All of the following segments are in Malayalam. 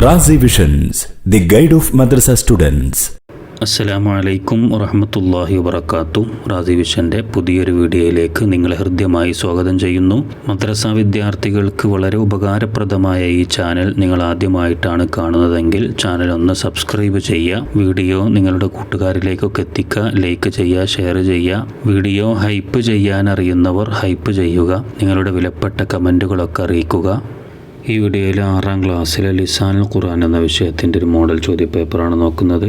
Razi visions, the guide of madrasa students. അസ്സലാമു അലൈക്കും വറഹ്മത്തുള്ളാഹി വബറകാതുഹു. റാസി വിഷൻ്റെ പുതിയൊരു വീഡിയോയിലേക്ക് നിങ്ങളെ ഹൃദ്യമായി സ്വാഗതം ചെയ്യുന്നു. മദ്രസ വിദ്യാർത്ഥികൾക്ക് വളരെ ഉപകാരപ്രദമായ ഈ ചാനൽ നിങ്ങൾ ആദ്യമായിട്ടാണ് കാണുന്നതെങ്കിൽ ചാനൽ ഒന്ന് സബ്സ്ക്രൈബ് ചെയ്യുക. വീഡിയോ നിങ്ങളുടെ കൂട്ടുകാരിലേക്കൊക്കെ എത്തിക്കുക. ലൈക്ക് ചെയ്യുക, ഷെയർ ചെയ്യുക. വീഡിയോ ഹൈപ്പ് ചെയ്യാൻ അറിയുന്നവർ ഹൈപ്പ് ചെയ്യുക. നിങ്ങളുടെ വിലപ്പെട്ട കമൻറ്റുകളൊക്കെ അറിയിക്കുക. ഈ വീഡിയോയിൽ 6ാം ക്ലാസ്സിലെ ലിസാനുൽ ഖുർആൻ എന്ന വിഷയത്തിൻ്റെ ഒരു മോഡൽ ചോദ്യപേപ്പറാണ് നോക്കുന്നത്.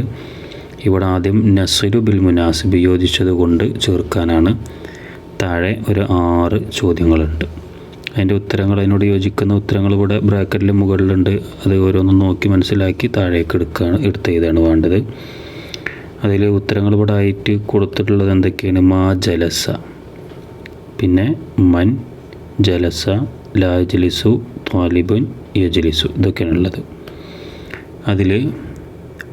ഇവിടെ ആദ്യം നസ്റു ബിൽ മുനാസിബ് യോജിച്ചത് കൊണ്ട് ചേർക്കാനാണ്. താഴെ ഒരു 6 ചോദ്യങ്ങളുണ്ട്. അതിൻ്റെ ഉത്തരങ്ങൾ, അതിനോട് യോജിക്കുന്ന ഉത്തരങ്ങൾ ഇവിടെ ബ്രാക്കറ്റിൽ മുകളിലുണ്ട്. അത് ഓരോന്നും നോക്കി മനസ്സിലാക്കി താഴേക്ക് എടുത്തെഴുതാണ് വേണ്ടത്. അതിൽ ഉത്തരങ്ങൾ ഇവിടെ ആയിട്ട് കൊടുത്തിട്ടുള്ളത് എന്തൊക്കെയാണ്? മാ ജലസ, പിന്നെ മൻ ജലസ, ലാ യജ്ലിസു, ത്വാലിബുൻ യജ്ലിസു, ഇതൊക്കെയാണുള്ളത്. അതിൽ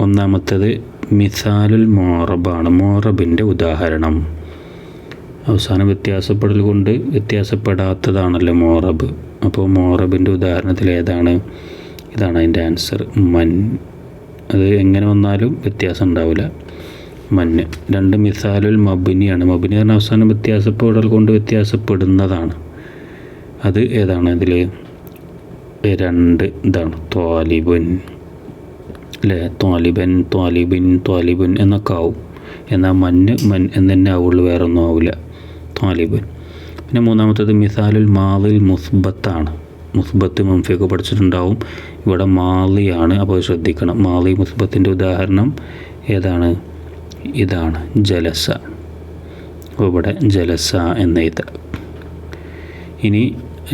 ഒന്നാമത്തേത് മിസാലുൽ മുഅറബാണ്. മുഅറബിൻ്റെ ഉദാഹരണം. അവസാനം വ്യത്യാസപ്പെടൽ കൊണ്ട് വ്യത്യാസപ്പെടാത്തതാണല്ലോ മുഅറബ്. അപ്പോൾ മുഅറബിൻ്റെ ഉദാഹരണത്തിൽ ഏതാണ്? ഇതാണ് അതിൻ്റെ ആൻസർ, മൻ. അത് എങ്ങനെ വന്നാലും വ്യത്യാസം ഉണ്ടാവില്ല, മന്ന്. 2 മിസാലുൽ മബ്നിയാണ്. മബ്നി പറഞ്ഞാൽ അവസാനം വ്യത്യാസപ്പെടൽ കൊണ്ട് വ്യത്യാസപ്പെടുന്നതാണ്. അത് ഏതാണ്? അതിൽ 2 ഇതാണ്, ത്വാലിബുൻ അല്ലേ? ത്വാലിബൻ, ത്വാലിബിൻ, ത്വാലിബുൻ എന്നൊക്കെ ആവും. എന്നാൽ മൻ എന്ന് തന്നെ ആവുള്ളൂ, വേറെ ഒന്നും ആവില്ല, ത്വാലിബുൻ. പിന്നെ മൂന്നാമത്തേത് മിസാലുൽ മാളിൽ മുസ്ബത്താണ്. മുസ്ബത്ത് മംഫിയൊക്കെ പഠിച്ചിട്ടുണ്ടാവും. ഇവിടെ മാളിയാണ്, അപ്പോൾ ശ്രദ്ധിക്കണം. മാളി മുസ്ബത്തിൻ്റെ ഉദാഹരണം ഏതാണ്? ഇതാണ്, ജലസ. അപ്പോൾ ഇവിടെ ജലസ എന്നെഴുത. ഇനി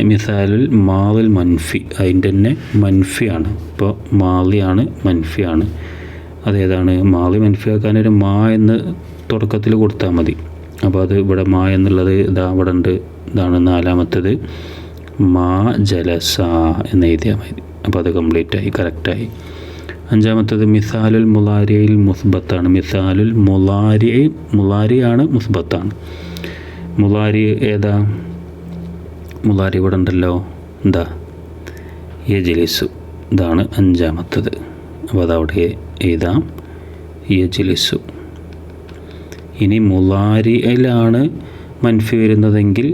മിസാലുൽ മാളിൽ മൻഫി, അതിൻ്റെ തന്നെ മൻഫിയാണ്. ഇപ്പോൾ മാളിയാണ്, മൻഫിയാണ്. അതേതാണ്? മാളി മൻഫിയാക്കാൻ ഒരു മാ എന്ന് തുടക്കത്തിൽ കൊടുത്താൽ മതി. അപ്പോൾ അത് ഇവിടെ മാ എന്നുള്ളത് ഇതാ ഇവിടെ ഉണ്ട്. ഇതാണ് 4ാമത്തേത്, മാ ജലസ എന്ന് എഴുതിയാൽ മതി. അപ്പോൾ അത് കംപ്ലീറ്റായി, കറക്റ്റായി. 5ാമത്തേത് മിസാലുൽ മുലാരിയിൽ മുസ്ബത്താണ്. മിസാലുൽ മുലാരിയാണ്, മുസ്ബത്താണ്. മുലാരി ഏതാ? മുലാരി ഇവിടെ ഉണ്ടല്ലോ, എന്താ? യജ്ലിസു. ഇതാണ് 5ാമത്തേത്. അപ്പോൾ അതവിടെ എഴുതാം, യജ്ലിസു. ഇനി മുലാരിയിലാണ് മൻഫി വരുന്നതെങ്കിൽ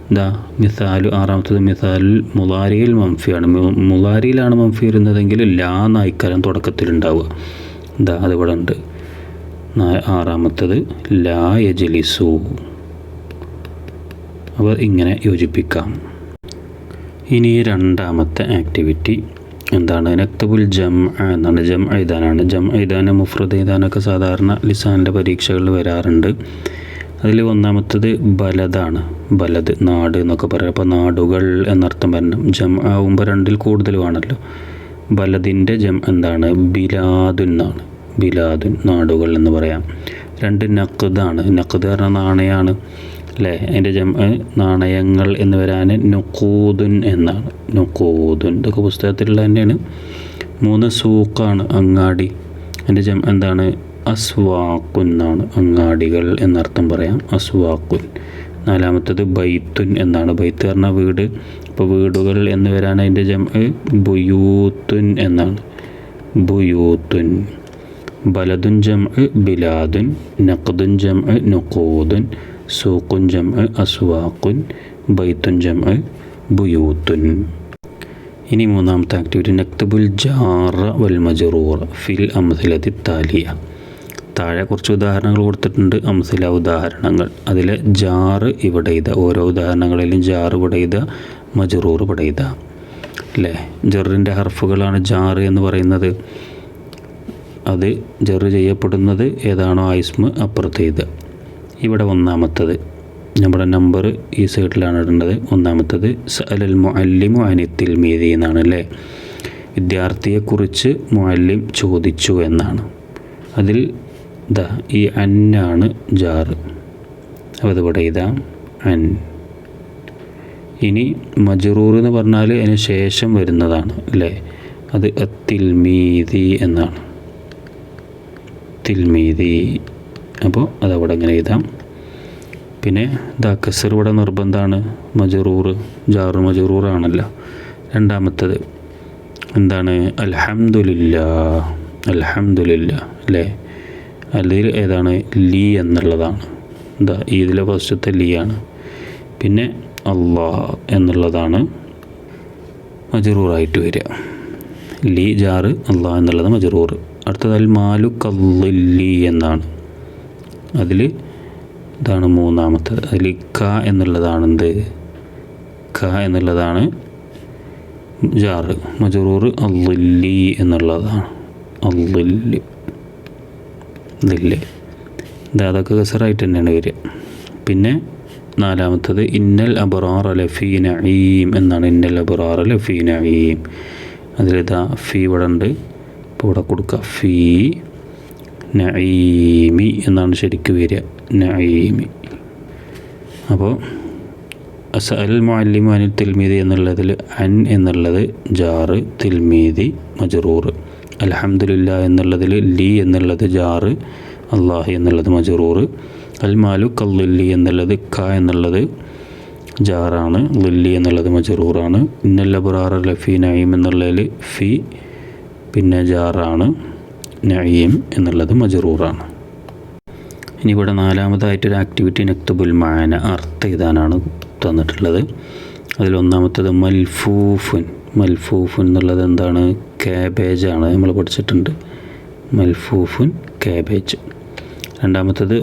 എന്താ? മിസാലു 6ാമത്തേത് മിസാലുൽ മുലാരിയിൽ മൻഫിയാണ്. മുലാരിയിലാണ് മൻഫി വരുന്നതെങ്കിൽ ലാ നായിക്കാരം തുടക്കത്തിലുണ്ടാവുക. എന്താ? അതിവിടെ ഉണ്ട്. 6ാമത്തേത് ലാ യജ്ലിസു. അപ്പോൾ ഇങ്ങനെ യോജിപ്പിക്കാം. ഇനി 2ാമത്തെ ആക്ടിവിറ്റി എന്താണ്? നക്തബുൽ ജംഅ എന്നാണ്. ജംഅ എഴുതാനാണ്. ജംഅ എഴുതാനും മുഫ്രദ് എഴുതാനൊക്കെ സാധാരണ ലിസാനിൻ്റെ പരീക്ഷകളിൽ വരാറുണ്ട്. അതിൽ 1ാമത്തേത് ബലദാണ്. ബലദ്, നാട് എന്നൊക്കെ പറയാം. അപ്പോൾ നാടുകൾ എന്നർത്ഥം വരണം. ജംഅ ആവുമ്പോൾ 2ൽ കൂടുതലുമാണല്ലോ. ബലദിൻ്റെ എന്താണ്? ബിലാദുൻ എന്നാണ്. ബിലാദുൻ, നാടുകൾ എന്ന് പറയാം. 2 നഖ്ദാണ്. നഖ്ദ് പറഞ്ഞാൽ നാണയമാണ് അല്ലേ? അതിൻ്റെ നാണയങ്ങൾ എന്ന് വരാൻ നുഖൂദുൻ എന്നാണ്. നുഖൂദുൻ, ഇതൊക്കെ പുസ്തകത്തിലുള്ള തന്നെയാണ്. 3 സൂഖാണ്, അങ്ങാടി. അതിൻ്റെ എന്താണ്? അസ്വാഖുൻ എന്നാണ്. അങ്ങാടികൾ എന്നർത്ഥം പറയാം, അസ്വാഖുൻ. 4ാമത്തേത് ബൈത്തുൻ എന്നാണ്. ബൈത്ത് പറഞ്ഞാൽ വീട്. അപ്പോൾ വീടുകൾ എന്ന് വരാൻ അതിൻ്റെ ബുയൂത്തുൻ എന്നാണ്. ബുയൂത്തുൻ. ബലദുൻ ജംഅ് ബിലാദുൻ, നഖ്ദുൻ ജംഅ് നുഖൂദുൻ, സൂഖുൻ ജംഅ് അസ്വാഖുൻ, ബൈത്തുൻ ജംഅ് ബുയൂത്തുൻ. ഇനി 3ാമത്തെ ആക്ടിവിറ്റി നക്തബുൽ ജാറ വൽ മജ്റൂറ ഫിൽ അംസിലത്തി താലിയ. താഴെ കുറച്ച് ഉദാഹരണങ്ങൾ കൊടുത്തിട്ടുണ്ട്, അംസില ഉദാഹരണങ്ങൾ. അതിൽ ജാറ് ഇവിടെ എഴുതുക. ഓരോ ഉദാഹരണങ്ങളിലും ജാറ് ഇവിടെ എഴുതുക, മജ്റൂർ ഇവിടെ എഴുതുക അല്ലേ? ജറിൻ്റെ ഹർഫുകളാണ് ജാറ് എന്ന് പറയുന്നത്. അത് ജറ് ചെയ്യപ്പെടുന്നത് ഏതാണോ ആ ഇസ്മ് അപ്പുറത്ത് എഴുതുക. ഇവിടെ 1ാമത്തേത് നമ്മുടെ നമ്പർ ഈ സൈഡിലാണ് ഇടേണ്ടത്. 1ാമത്തേത് സഅലൽ മുഅല്ലിമു അനി തിൽമീദി എന്നാണ് അല്ലേ? വിദ്യാർത്ഥിയെക്കുറിച്ച് മുഅല്ലിം ചോദിച്ചു എന്നാണ്. അതിൽ ഈ അന്നാണ് ജാറ്. അപ്പോൾ അതിവിടെ എഴുതാം, അൻ. ഇനി മജ്റൂർ എന്ന് പറഞ്ഞാൽ അതിന് ശേഷം വരുന്നതാണ് അല്ലേ? അത് തിൽമീദി എന്നാണ്. തിൽമീദി. അപ്പോൾ അതവിടെ ഇങ്ങനെ എഴുതാം. പിന്നെ കസർ ഇവിടെ നിർബന്ധമാണ്. മജറൂർ ജാറ് മജറൂറാണല്ലോ. രണ്ടാമത്തത് എന്താണ് അൽഹംദുലില്ലാ, അൽഹംദുലില്ലാ അല്ലേ? അതിൽ ഏതാണ് ലീ എന്നുള്ളതാണ്. എന്താ ഇതിലെ ഫസ്റ്റത്തെ ലീ ആണ്. പിന്നെ അല്ലാഹ് എന്നുള്ളതാണ് മജ്റൂറായിട്ട് വരിക. ലീ ജാറ്, അല്ലാഹ് എന്നുള്ളത് മജ്റൂർ. അടുത്തത് അൽ മാലുക് അല്ലി എന്നാണ്. അതിൽ ഇതാണ് മൂന്നാമത്തത്. അതിൽ ക എന്നുള്ളതാണ് എന്ത്? ക എന്നുള്ളതാണ് ജാറ്, മജ്റൂർ അല്ലി എന്നുള്ളതാണ്. അല്ലി ഇതില്ലേ അതൊക്കെ കസറായിട്ട് തന്നെയാണ് വരിക. പിന്നെ നാലാമത്തത് ഇന്നൽ അബ്റാറ ലഫീ നഈം എന്നാണ്. ഇന്നൽ അബ്റാറ ലഫീ നഈം. അതിലിതാ ഫീ ഇവിടെ ഉണ്ട്, ഇപ്പോൾ ഇവിടെ കൊടുക്കുക. ഫീ നഈമി എന്നാണ് ശരിക്കും വരിക, നഈമി. അപ്പോൾ അൽ മുഅല്ലിമു അനിൽ തിൽമീദി എന്നുള്ളതിൽ അൻ എന്നുള്ളത് ജാറ്, തിൽമീദി മജ്റൂർ. അൽഹംദുലില്ലാ എന്നുള്ളതിൽ ലി എന്നുള്ളത് ജാറ്, അല്ലാഹി എന്നുള്ളത് മജ്റൂർ. അൽ മാലുക് അല്ലി എന്നുള്ളത് ക എന്നുള്ളത് ജാറാണ്, ലില്ലി എന്നുള്ളത് മജ്റൂറാണ്. ഇന്നൽ അബ്റാറ ലഫീ നഈം എന്നുള്ളതിൽ ഫി പിന്നെ ജാറാണ്, നഈം എന്നുള്ളത് മജ്റൂറാണ്. ഇനി ഇവിടെ നാലാമതായിട്ടൊരു ആക്ടിവിറ്റി നക്തുബുൽ മഅന, അർത്ഥം എഴുതാനാണ് തന്നിട്ടുള്ളത്. അതിലൊന്നാമത്തത് മൽഫൂഫുൻ. മൽഫൂഫുൻ എന്നുള്ളത് എന്താണ്? കാബേജാണ്, നമ്മൾ പഠിച്ചിട്ടുണ്ട്. മൽഫൂഫുൻ കാബേജ്. രണ്ടാമത്തത്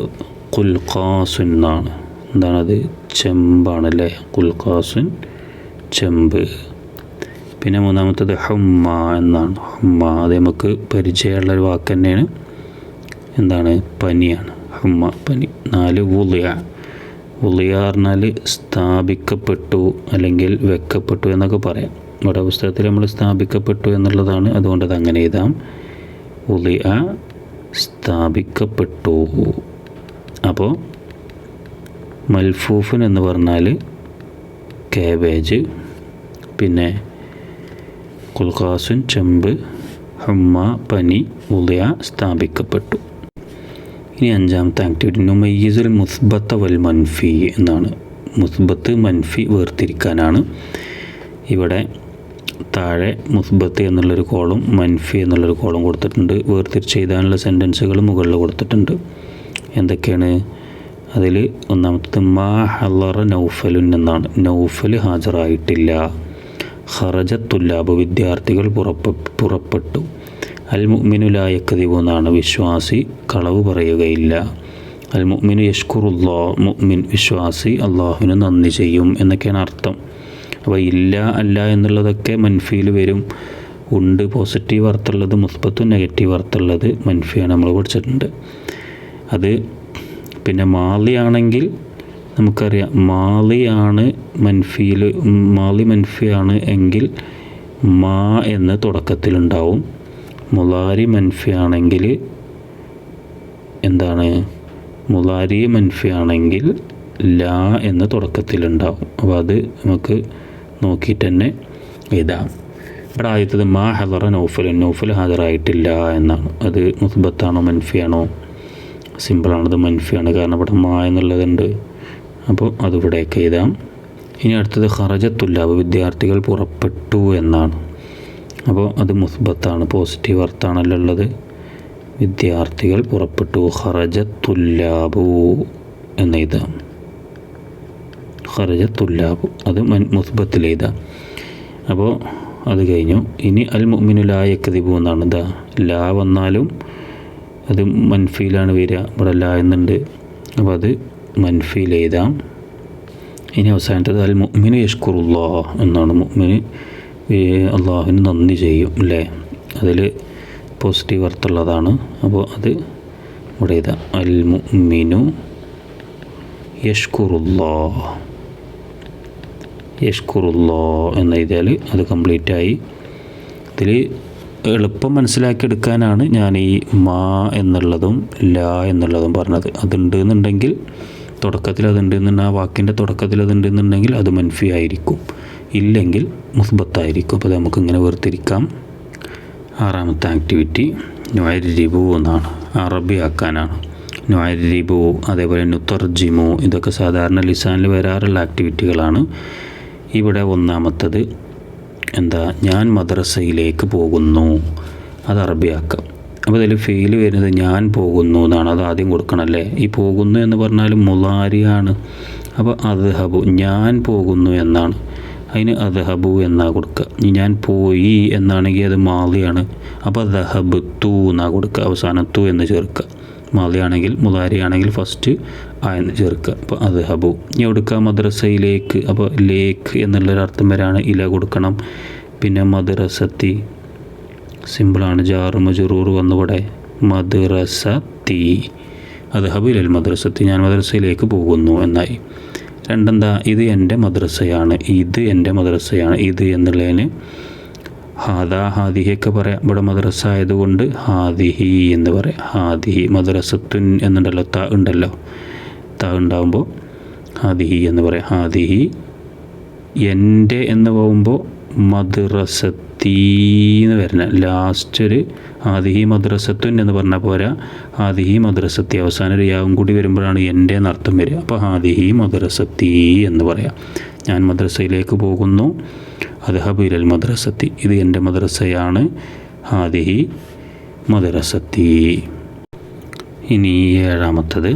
ഖുൽഖാസുൻ എന്നാണ്. എന്താണത്? ചെമ്പാണല്ലേ, ഖുൽഖാസുൻ ചെമ്പ്. പിന്നെ മൂന്നാമത്തത് ഹുമ്മ എന്നാണ്. ഹുമ്മ അത് നമുക്ക് പരിചയമുള്ളൊരു വാക്ക് തന്നെയാണ്. എന്താണ്? പനിയാണ്, ഹുമ്മ പനി. 4 വുളിയ. വുളിയ പറഞ്ഞാൽ സ്ഥാപിക്കപ്പെട്ടു അല്ലെങ്കിൽ വെക്കപ്പെട്ടു എന്നൊക്കെ പറയാം. ഇവിടെ പുസ്തകത്തിൽ നമ്മൾ സ്ഥാപിക്കപ്പെട്ടു എന്നുള്ളതാണ്, അതുകൊണ്ട് അത് അങ്ങനെ എഴുതാം. വുളിയ സ്ഥാപിക്കപ്പെട്ടു. അപ്പോൾ മൽഫൂഫൻ എന്ന് പറഞ്ഞാൽ കാബേജ്, പിന്നെ ഖുൽഖാസുൻ ചെമ്പ്, ഹുമ്മ പനി, വുളിയ സ്ഥാപിക്കപ്പെട്ടു. ഇനി അഞ്ചാമത്തെ ആക്ടിവിറ്റി നുമയ്യിസുൽ മുസ്ബത്ത വൽ മൻഫി എന്നാണ്. മുസ്ബത്ത് മൻഫി വേർതിരിക്കാനാണ്. ഇവിടെ താഴെ മുസ്ബത്ത് എന്നുള്ളൊരു കോളും മൻഫി എന്നുള്ളൊരു കോളും കൊടുത്തിട്ടുണ്ട്. വേർതിരിച്ച് എഴുതാനുള്ള സെൻറ്റൻസുകൾ മുകളിൽ കൊടുത്തിട്ടുണ്ട്. എന്തൊക്കെയാണ് അതിൽ? ഒന്നാമത്തത് മാ ഹളറ നൗഫലുൻ എന്നാണ്. നൗഫൽ ഹാജറായിട്ടില്ല. ഖറജ തുല്ലാബ് വിദ്യാർത്ഥികൾ പുറപ്പെട്ടു. അൽ മുഅ്മിനു ലാ യക്ദിബു എന്നാണ്. വിശ്വാസി കളവ് പറയുകയില്ല. അൽ മുഅ്മിനു യഷ്കുറുല്ലാഹ്, മുഅ്മിൻ വിശ്വാസി അള്ളാഹുവിന് നന്ദി ചെയ്യും എന്നൊക്കെയാണ് അർത്ഥം. അപ്പോൾ ഇല്ല അല്ല എന്നുള്ളതൊക്കെ മൻഫിയിൽ വരും. ഉണ്ട് പോസിറ്റീവ് അർത്ഥമുള്ളത്, മുസ്ബത്തും നെഗറ്റീവ് അർത്ഥമുള്ളത് മൻഫിയാണ്, നമ്മൾ പഠിച്ചിട്ടുണ്ട്. അത് പിന്നെ മാലി ആണെങ്കിൽ നമുക്കറിയാം, മാലിയാണ് മൻഫിയിൽ, മാലി മൻഫിയാണ് എങ്കിൽ മാ എന്ന് തുടക്കത്തിലുണ്ടാവും. മുലാരി മൻഫി ആണെങ്കിൽ എന്താണ്? മുലാരി മൻഫി ആണെങ്കിൽ ലാ എന്ന് തുടക്കത്തിലുണ്ടാവും. അപ്പോൾ അത് നമുക്ക് നോക്കിയിട്ട് തന്നെ എഴുതാം. ഇവിടെ ആദ്യത്തത് മാ ഹളറ നൗഫൽ, നൗഫൽ ഹാജറായിട്ടില്ല എന്നാണ്. അത് മുസ്ബത്താണോ മൻഫിയാണോ? സിമ്പിളാണത്, മൻഫിയാണ്. കാരണം ഇവിടെ മാ എന്നുള്ളതുണ്ട്. അപ്പോൾ അതിവിടെയൊക്കെ എഴുതാം. ഇനി അടുത്തത് ഖറജ തുല്ലാബ് വിദ്യാർത്ഥികൾ പുറപ്പെട്ടു എന്നാണ്. അപ്പോൾ അത് മുസ്ബത്താണ്, പോസിറ്റീവ് അർത്ഥമാണല്ലോ ഉള്ളത്. വിദ്യാർത്ഥികൾ പുറപ്പെട്ടു. ഖറജ തുല്ലാബു എന്നെഴുതാം. ഖറജ തുല്ലാബു അത് മുസ്ബത്തിൽ എഴുതാം. അപ്പോൾ അത് കഴിഞ്ഞു. ഇനി അൽ മുഅ്മിനു ലാ യക്ദിബു എന്നാണ്. ഇതാ ലാ വന്നാലും അത് മൻഫിയിലാണ് വരിക. ഇവിടെ ലാ എന്നുണ്ട്, അപ്പോൾ അത് മൻഫിയിൽ എഴുതാം. ഇനി അവസാനത്തത് അൽ മുഅ്മിനു യഷ്കുറുല്ലാഹ് എന്നാണ്. മുഅ്മിന് അള്ളാഹുവിന് നന്ദി ചെയ്യും അല്ലേ? അതിൽ പോസിറ്റീവ് അർത്ഥമുള്ളതാണ്. അപ്പോൾ അത് ഇവിടെ എഴുതാം. അൽ മുഅ്മിനു യഷ്കുറുല്ലാഹ്, യഷ്കുറുല്ലാഹ് എന്ന് എഴുതിയാൽ അത് കംപ്ലീറ്റായി. ഇതിൽ എളുപ്പം മനസ്സിലാക്കിയെടുക്കാനാണ് ഞാൻ ഈ മാ എന്നുള്ളതും ലാ എന്നുള്ളതും പറഞ്ഞത്. അതുണ്ട് എന്നുണ്ടെങ്കിൽ തുടക്കത്തിൽ അതുണ്ട് എന്നുണ്ടെങ്കിൽ, ആ വാക്കിൻ്റെ തുടക്കത്തിൽ അതുണ്ട് എന്നുണ്ടെങ്കിൽ അത് മൻഫി ആയിരിക്കും, ഇല്ലെങ്കിൽ മുസ്ബത്തായിരിക്കും. അപ്പോൾ നമുക്കിങ്ങനെ വേർതിരിക്കാം. ആറാമത്തെ ആക്ടിവിറ്റി നുഅരിബു എന്നാണ്. അറബി ആക്കാനാണ്. നുഅരിബു, അതേപോലെ നുതർജിമു, ഇതൊക്കെ സാധാരണ ലിസാനിൽ വരാറുള്ള ആക്ടിവിറ്റികളാണ്. ഇവിടെ ഒന്നാമത്തത് എന്താ ഞാൻ മദ്രസയിലേക്ക് പോകുന്നു, അത് അറബിയാക്കാം. അപ്പോൾ അതിൽ ഫെയിൽ വരുന്നത് ഞാൻ പോകുന്നു എന്നാണ്. അത് ആദ്യം കൊടുക്കണമല്ലേ. ഈ പോകുന്നു എന്ന് പറഞ്ഞാൽ മുളാരിയാണ്. അപ്പോൾ അദ്ഹബു ഞാൻ പോകുന്നു എന്നാണ്, അതിന് അദ്ഹബു എന്നാ കൊടുക്കുക. ഞാൻ പോയി എന്നാണെങ്കിൽ അത് മാളിയാണ്. അപ്പോൾ ദഹബ് തു എന്നാ കൊടുക്കുക, അവസാനം തു എന്ന് ചേർക്കുക. മാളിയാണെങ്കിൽ മുളാരിയാണെങ്കിൽ ഫസ്റ്റ് ആ എന്ന് ചേർക്കുക. അപ്പോൾ അദ്ഹബു. ഇനി കൊടുക്കുക മദ്രസയിലേക്ക്. അപ്പോൾ ലേക്ക് എന്നുള്ളൊരർത്ഥം വരാണ് ഇല കൊടുക്കണം. പിന്നെ മദ്രസത്തി സിമ്പിളാണ്, ജാറു മജ്റൂർ വന്നുകൂടെ. മദ്രസത്തി അദ്ഹബു ഇലൽ മദ്രസത്തി, ഞാൻ മദ്രസയിലേക്ക് പോകുന്നു എന്നായി. രണ്ടെന്താ, ഇത് എൻ്റെ മദ്രസയാണ്, ഇത് എൻ്റെ മദ്രസയാണ്. ഇത് എന്നുള്ളതിന് ഹാദാ ഹാദിഹിയൊക്കെ പറയാം. ഇവിടെ മദ്രസ ആയതുകൊണ്ട് ഹാദിഹി എന്ന് പറയാം. ഹാദിഹി. മദ്രസത്തുൻ എന്നുണ്ടല്ലോ, ത ഉണ്ടല്ലോ, ത ഉണ്ടാകുമ്പോൾ ഹാദിഹി എന്ന് പറയാം. ഹാദിഹി. എൻ്റെ എന്ന് പോകുമ്പോൾ മദ്രസത്തി എന്ന് വരണ, ലാസ്റ്റ് ഒരു ഹാദിഹി മദ്രസത്തുൻ എന്ന് പറഞ്ഞാൽ പോരാ, ഹാദിഹി മദ്രസത്തി, അവസാനം ഒരു യാവും കൂടി വരുമ്പോഴാണ് എൻ്റെ എന്നർത്ഥം വരിക. അപ്പോൾ ഹാദിഹി മദ്രസത്തി എന്ന് പറയാം. ഞാൻ മദ്രസയിലേക്ക് പോകുന്നു, അദ്ഹബു ഇലൽ മദ്രസത്തി, ഇത് എൻ്റെ മദ്രസയാണ്, ഹാദിഹി മദ്രസത്തി. ഇനി ഏഴാമത്തത്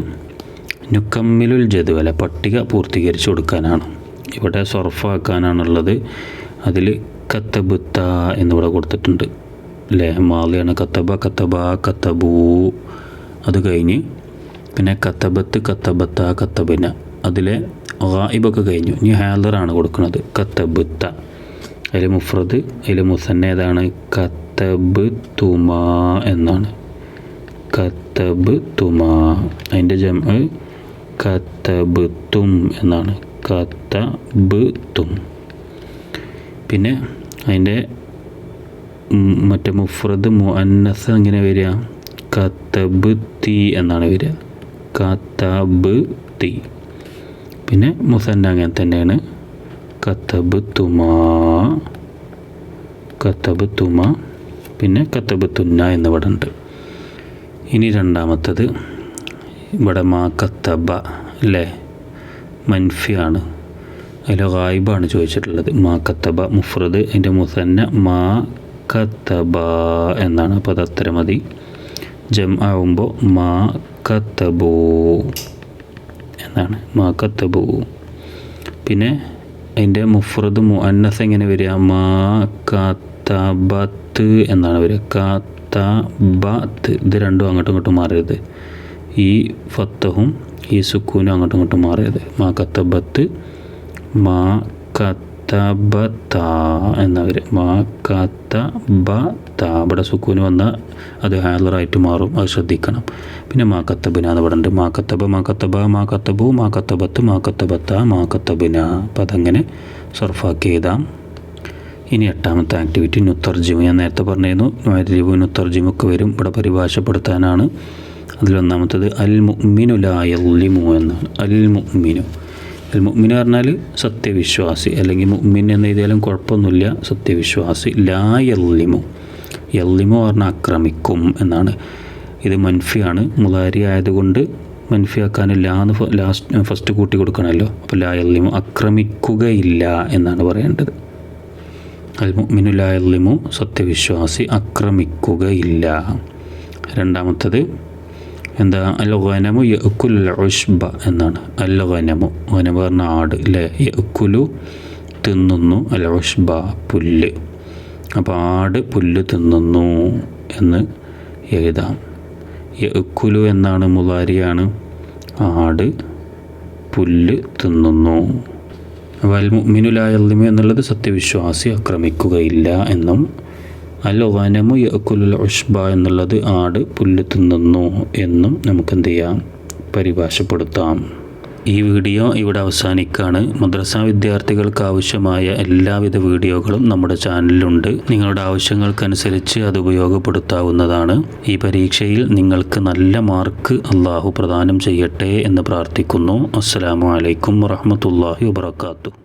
നുക്കമ്മിലുൽ ജദ്വല, പട്ടിക പൂർത്തീകരിച്ച് കൊടുക്കാനാണ്. ഇവിടെ സർഫാക്കാനാണുള്ളത്. അതിൽ കത്തബുത്ത എന്നിവിടെ കൊടുത്തിട്ടുണ്ട് അല്ലേ, മാളിയാണ്. കത്തബ, കത്തബ, കത്തബൂ, അത് കഴിഞ്ഞ് പിന്നെ കത്തബത്ത്, കത്തബത്ത, കത്തബിന, അതിലെ ഗായിബൊക്കെ കഴിഞ്ഞു. ഇനി ഹാദറാണ് കൊടുക്കുന്നത്. കത്തബുത്ത, അതിൽ മുഫ്രദ്, അതിൽ മുസന്ന ഏതാണ്, കത്തബ് തുമാ എന്നാണ്. കത്തബ് തുമാ. അതിൻ്റെ ജംഅ് കത്തബ് തും എന്നാണ്. കത്തബ് തും. പിന്നെ അതിൻ്റെ മറ്റേ മുഫ്രദ് മുഅന്നസ് എങ്ങനെ വരിക, കത്തബ് തി എന്നാണ് വരിക. കത്തബ് തി. പിന്നെ മുസന്ന അങ്ങനെ തന്നെയാണ്. കത്തബ് തുമാ, കത്തബ് തുമ, പിന്നെ കത്തബ് തുന്ന എന്നിവിടെ ഉണ്ട്. ഇനി രണ്ടാമത്തത് ഇവിടെ മാ കത്തബ അല്ലേ, മൻഫിയാണ്. അതിൽ ഗായിബാണ് ചോദിച്ചിട്ടുള്ളത്. മാ കത്തബ മുഫ്രദ്, അതിൻ്റെ മുസന്ന മാ കത്തബ എന്നാണ്. അപ്പോൾ അത് അത്ര മതി. ജം ആവുമ്പോൾ മാ കത്തബൂ എന്നാണ്. മാ കത്തബൂ. പിന്നെ അതിൻ്റെ മുഫ്രദ് മുഅന്നസ് എങ്ങനെ വരിക, മാ കത്തബത്ത് എന്നാണ് വരിക. കത്തബത്ത്. ഇത് രണ്ടും അങ്ങോട്ടും ഇങ്ങോട്ടും മാറരുത്. ഈ ഫത്തഹും ഈ സുക്കൂനും അങ്ങോട്ടും ഇങ്ങോട്ടും മാറരുത്. മാ കത്തബത്ത്, മാ കത്തബത്ത എന്നവർ. മാ കത്തബത്ത. ഇവിടെ സുക്കൂന് വന്നാൽ അത് ഹാലറായിട്ട് മാറും, അത് ശ്രദ്ധിക്കണം. പിന്നെ മാ കത്തബിന എന്ന് ഇവിടെ ഉണ്ട്. മാ കത്തബ, മാ കത്തബ, മാ കത്തബു, മാ കത്തബത്ത്, മാ കത്തബത്ത, മാ കത്തബിന. അപ്പം അതങ്ങനെ സർഫാക്കി എഴുതാം. ഇനി എട്ടാമത്തെ ആക്ടിവിറ്റി നുത്തർജിമ. ഞാൻ നേരത്തെ പറഞ്ഞിരുന്നു നുഅരിബു നുത്തർജിമൊക്കെ വരും, ഇവിടെ പരിഭാഷപ്പെടുത്താനാണ്. അതിലൊന്നാമത്തത് അൽ മുഅ്മിനു ലാ യള്ളിമു എന്നാണ്. അൽ മുഅ്മിനു. അൽ മുഅ്മിൻ പറഞ്ഞാൽ സത്യവിശ്വാസി, അല്ലെങ്കിൽ മുഅ്മിൻ എന്ന് എഴുതിയാലും കുഴപ്പമൊന്നുമില്ല, സത്യവിശ്വാസി. ലാ യള്ളിമു. യള്ളിമു പറഞ്ഞാൽ ആക്രമിക്കും എന്നാണ്. ഇത് മൻഫിയാണ്, മുളാരി ആയതുകൊണ്ട് മൻഫിയാക്കാൻ ലാന്ന് ഫസ്റ്റ് കൂട്ടി കൊടുക്കണമല്ലോ. അപ്പോൾ ലാ യള്ളിമു, ആക്രമിക്കുകയില്ല എന്നാണ് പറയേണ്ടത്. അൽ മുഅ്മിനു ലാ യള്ളിമു, സത്യവിശ്വാസി ആക്രമിക്കുകയില്ല. രണ്ടാമത്തത് എന്താ, അൽ ഗനമു യഅ്കുലുൽ ഉശ്ബ എന്നാണ്. അൽ ഗനമു, ഗനമു പറഞ്ഞ ആട് അല്ലേ, യഅ്കുലു തിന്നുന്നു, അൽ ഉശ്ബ പുല്ല്. അപ്പോൾ ആട് പുല്ല് തിന്നുന്നു എന്ന് എഴുതാം. യഅ്കുലു എന്നാണ് മുളാരിയാണ്, ആട് പുല്ല് തിന്നുന്നു. അപ്പോൾ അൽ മുഅ്മിനു ലാ യള്ളിമു എന്നുള്ളത് സത്യവിശ്വാസി ആക്രമിക്കുകയില്ല എന്നും, അൽ ഗനമു യഅ്കുലുൽ ഉശ്ബ എന്നുള്ളത് ആട് പുല്ല് തിന്നുന്നു എന്നും നമുക്ക് എന്ത് ചെയ്യാം, പരിഭാഷപ്പെടുത്താം. ഈ വീഡിയോ ഇവിടെ അവസാനിക്കുകയാണ്. മദ്രസ വിദ്യാർത്ഥികൾക്ക് ആവശ്യമായ എല്ലാവിധ വീഡിയോകളും നമ്മുടെ ചാനലിലുണ്ട്. നിങ്ങളുടെ ആവശ്യങ്ങൾക്കനുസരിച്ച് അത് ഉപയോഗപ്പെടുത്താവുന്നതാണ്. ഈ പരീക്ഷയിൽ നിങ്ങൾക്ക് നല്ല മാർക്ക് അള്ളാഹു പ്രദാനം ചെയ്യട്ടെ എന്ന് പ്രാർത്ഥിക്കുന്നു. അസ്സലാമു അലൈക്കും വറഹ്മത്തുള്ളാഹി വബറകാതുഹു.